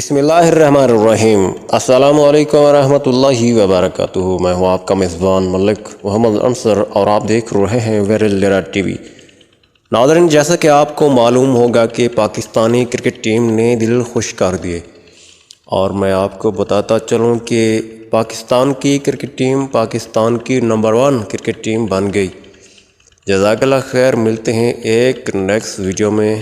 बिस्मिल्लाहिर्रहमानिर्रहीम। अस्सलामु अलैकुम वरहमतुल्लाहि वबरकातुहू। मैं हूँ आपका मेज़बान मलिक मोहम्मद अंसर और आप देख रहे हैं वेरेल्लेरा टीवी। नाज़रीन, जैसा कि आपको मालूम होगा कि पाकिस्तानी क्रिकेट टीम ने दिल खुश कर दिए और मैं आपको बताता चलूँ कि पाकिस्तान की क्रिकेट टीम पाकिस्तान की नंबर 1 क्रिकेट टीम बन गई। जज़ाकल्लाह खैर। मिलते हैं एक नेक्स्ट वीडियो में।